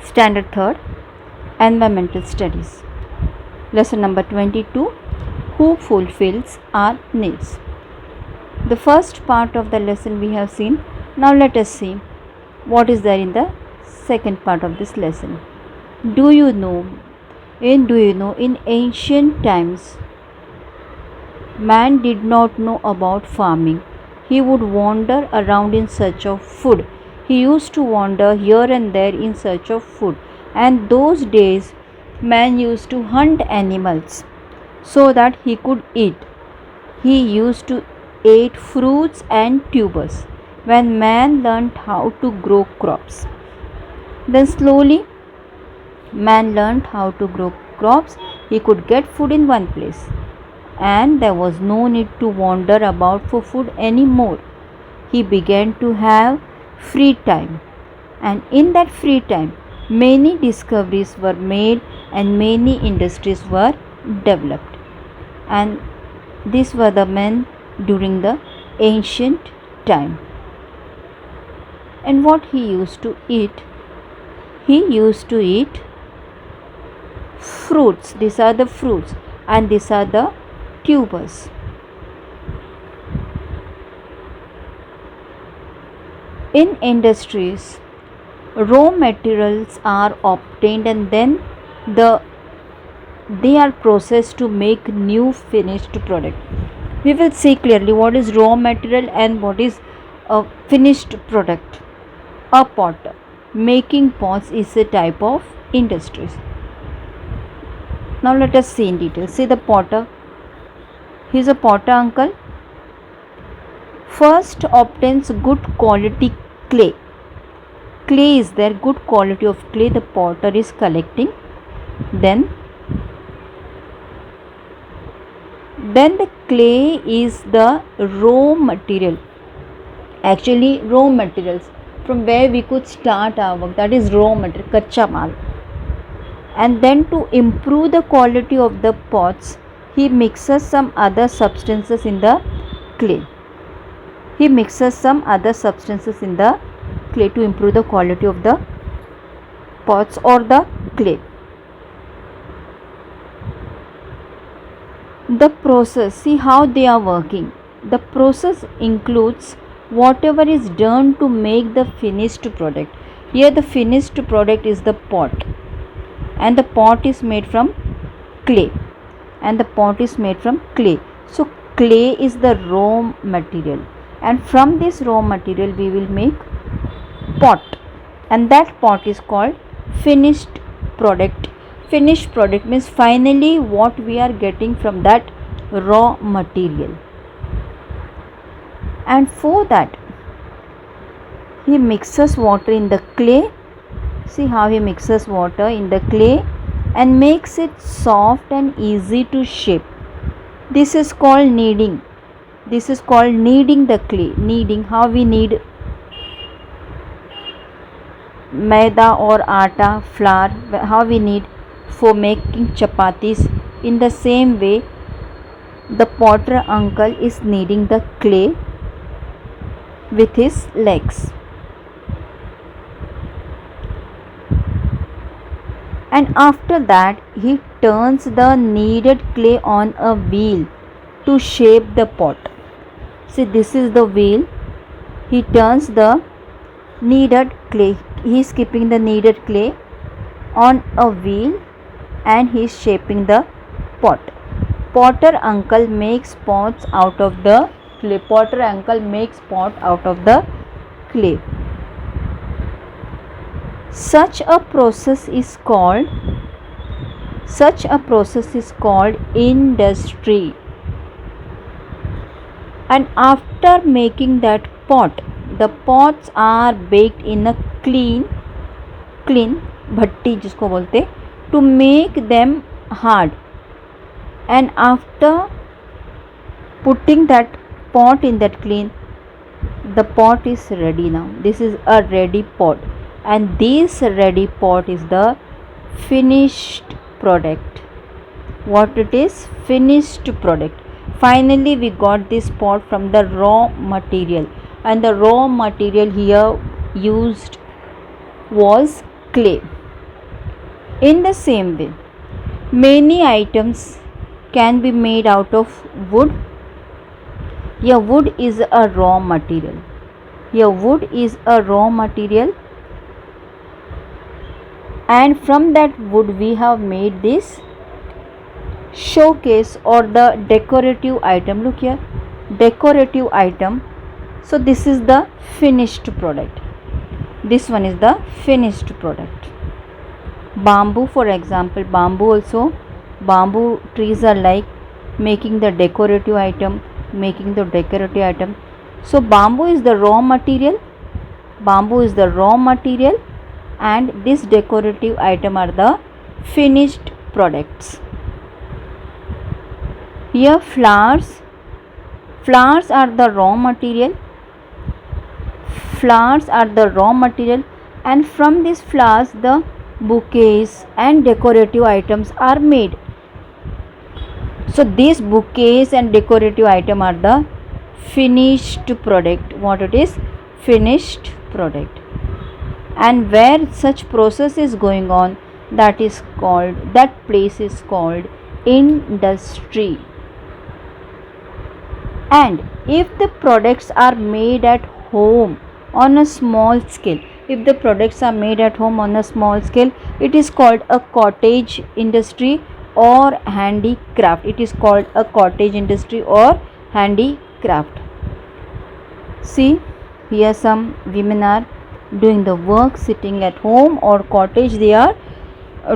Standard 3rd, Environmental Studies. Lesson number 22, Who fulfills our needs? The first part of the lesson we have seen. Now let us see what is there in the second part of this lesson. Do you know in ancient times man did not know about farming. He would wander around in search of food. He used to wander here and there in search of food. And those days, man used to hunt animals so that he could eat. He used to eat fruits and tubers. When man learned how to grow crops, then slowly man learned how to grow crops. He could get food in one place, and there was no need to wander about for food anymore. He began to have free time, and in that free time, many discoveries were made and many industries were developed. And these were the men during the ancient time. And what he used to eat? He used to eat fruits. These are the fruits, and these are the tubers. In industries, raw materials are obtained and then they are processed to make new finished product. We will see clearly what is raw material and what is a finished product. A potter making pots is a type of industries. Now let us see in detail. See the potter. He is a potter uncle. First obtains good quality clay. Clay is there, good quality of clay the potter is collecting. Then the clay is the raw material. Actually raw materials from where we could start our work, that is raw material, kacha mal. And then to improve the quality of the pots, he mixes some other substances in the clay. He mixes some other substances in the clay to improve the quality of the pots or the clay. The process, see how they are working. The process includes whatever is done to make the finished product. Here the finished product is the pot, and the pot is made from clay, and the pot is made from clay. So clay is the raw material, and from this raw material we will make pot, and that pot is called finished product. Finished product means finally what we are getting from that raw material. And for that he mixes water in the clay. See how he mixes water in the clay and makes it soft and easy to shape. This is called kneading. This is called kneading the clay. Kneading, how we knead maida or atta, flour, how we knead for making chapatis. In the same way, the potter uncle is kneading the clay with his legs. And after that he turns the kneaded clay on a wheel to shape the pot. See, this is the wheel. He turns the kneaded clay. He is keeping the kneaded clay on a wheel and he is shaping the pot. Potter uncle makes pots out of the clay. Potter uncle makes pot out of the clay. Such a process is called industry. And after making that pot, the pots are baked in a clean bhatti जिसको बोलते, to make them hard. And after putting that pot in that clean, the pot is ready now. This is a ready pot, and this ready pot is the finished product. What it is? Finished product. Finally we got this pot from the raw material, and the raw material here used was clay. In the same way, many items can be made out of wood. Yeah, wood is a raw material. Yeah, wood is a raw material, and from that wood we have made this showcase or the decorative item. Look here, decorative item. So this is the finished product. This one is the finished product. Bamboo, for example, bamboo trees are like making the decorative item, so bamboo is the raw material, and this decorative item are the finished products. Here flowers are the raw material, and from these flowers the bouquets and decorative items are made. So these bouquets and decorative item are the finished product. What it is? Finished product. And where such process is going on, that place is called industry. And if the products are made at home on a small scale, it is called a cottage industry or handicraft. See, here some women are doing the work, sitting at home or cottage, they are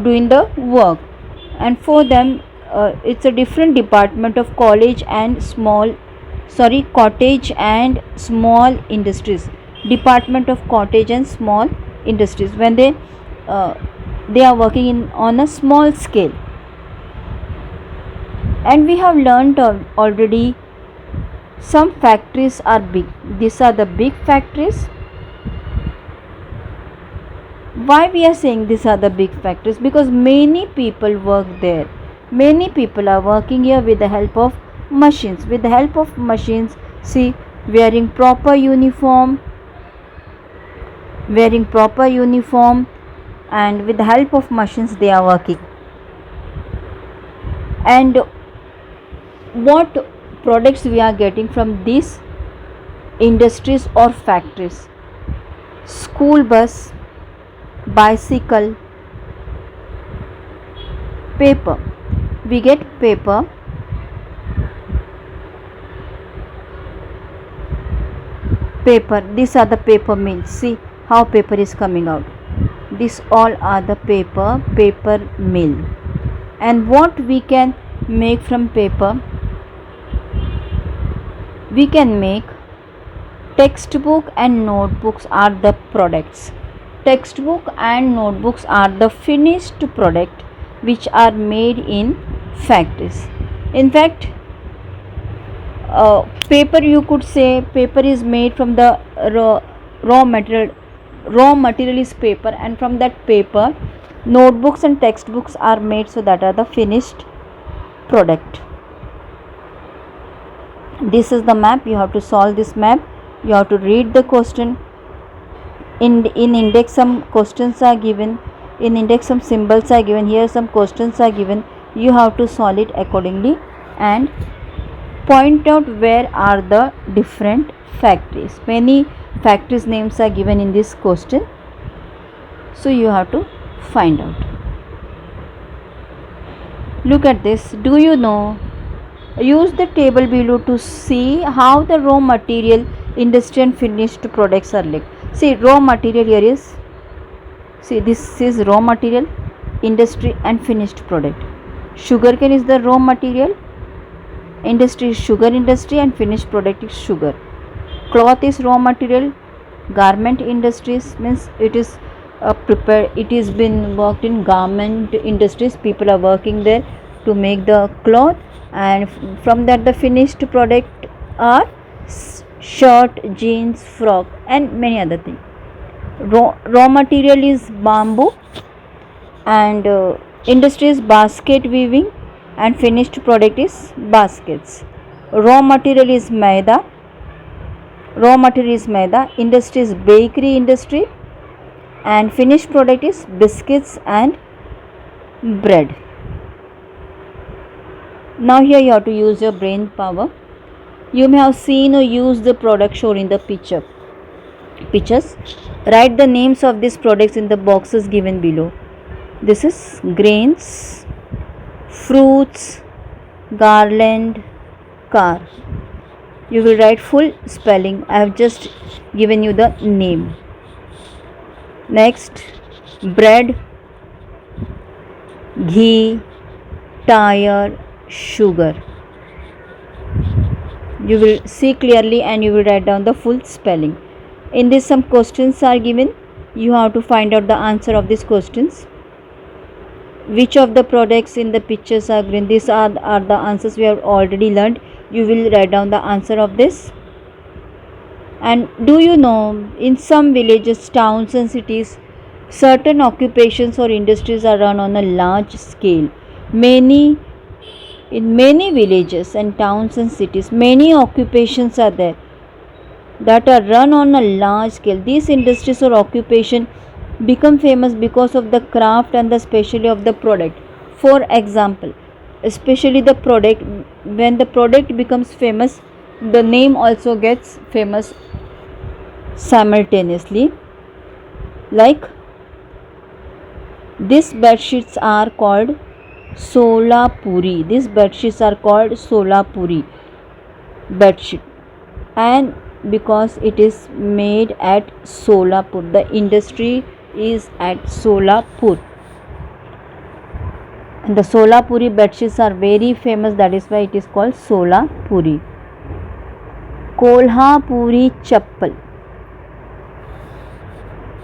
doing the work, and for them it's a different department of cottage and small industries, when they are working on a small scale. And we have learnt already, some factories are big. These are the big factories. Why we are saying these are the big factories? Because many people work there. Many people are working here with the help of machines. See, wearing proper uniform, and with the help of machines they are working. And what products we are getting from these industries or factories? School bus, bicycle, paper. We get paper, these are the paper mills. See how paper is coming out. These all are the paper mill. And what we can make from paper? We can make textbook and notebooks are the products. Textbook and notebooks are the finished product which are made in factories. In fact, paper, you could say paper is made from the raw material is paper, and from that paper notebooks and textbooks are made, so that are the finished product. This is the map. You have to solve this map. You have to read the question. In index some questions are given, some symbols are given. Here some questions are given. You have to solve it accordingly and point out where are the different factories. Many factories names are given in this question, so you have to find out. Look at this. Do you know? Use the table below to see how the raw material, industry and finished products are linked. See, raw material here is, see, this is raw material, industry and finished product. Sugarcane is the raw material, industry is sugar industry, and finished product is sugar. Cloth is raw material, garment industries means it is prepared, it is been worked in garment industries, people are working there to make the cloth, and from that the finished product are shirt, jeans, frock and many other things. Raw material is bamboo, and industry is basket weaving, and finished product is baskets. Raw material is maida, industry is bakery industry, and finished product is biscuits and bread. Now here you have to use your brain power. You may have seen or used the product shown in the pictures. Write the names of these products in the boxes given below. This is grains, fruits, garland, car. You will write full spelling. I have just given you the name. Next, bread, ghee, tire, sugar. You will see clearly and you will write down the full spelling. In this some questions are given. You have to find out the answer of these questions. Which of the products in the pictures are green? These are the answers we have already learned. You will write down the answer of this. And do you know, in some villages, towns and cities, certain occupations or industries are run on a large scale. In many villages and towns and cities, many occupations are there that are run on a large scale. These industries or occupation become famous because of the craft and the specialty of the product. For example, especially the product, when the product becomes famous, the name also gets famous simultaneously. Like these bed sheets are called Solapuri. These bed sheets are called Solapuri bed sheet, and because it is made at Solapur, the industry is at Solapur. And the Solapuri bed sheets are very famous. That is why it is called Solapuri. Kolhapuri Chappal.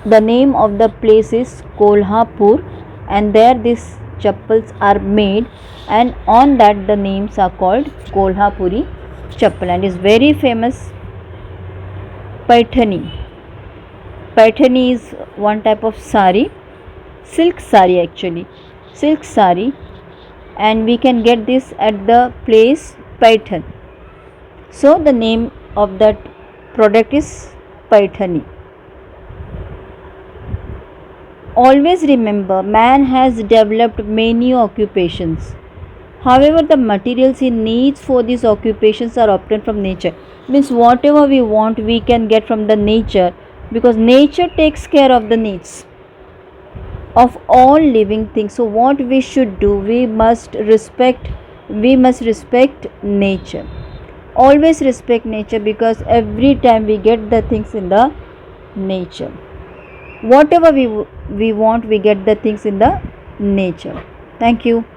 The name of the place is Kolhapur, and there these chappals are made, and on that the names are called Kolhapuri Chappal, and is very famous. Paithani. Paithani is one type of sari, silk sari actually, silk sari, and we can get this at the place Paithan. So the name of that product is Paithani. Always remember, man has developed many occupations. However, the materials he needs for these occupations are obtained from nature. Means whatever we want, we can get from the nature, because nature takes care of the needs of all living things. So what we should do, we must respect nature. Always respect nature, because every time we get the things in the nature. Whatever we want, we get the things in the nature. Thank you.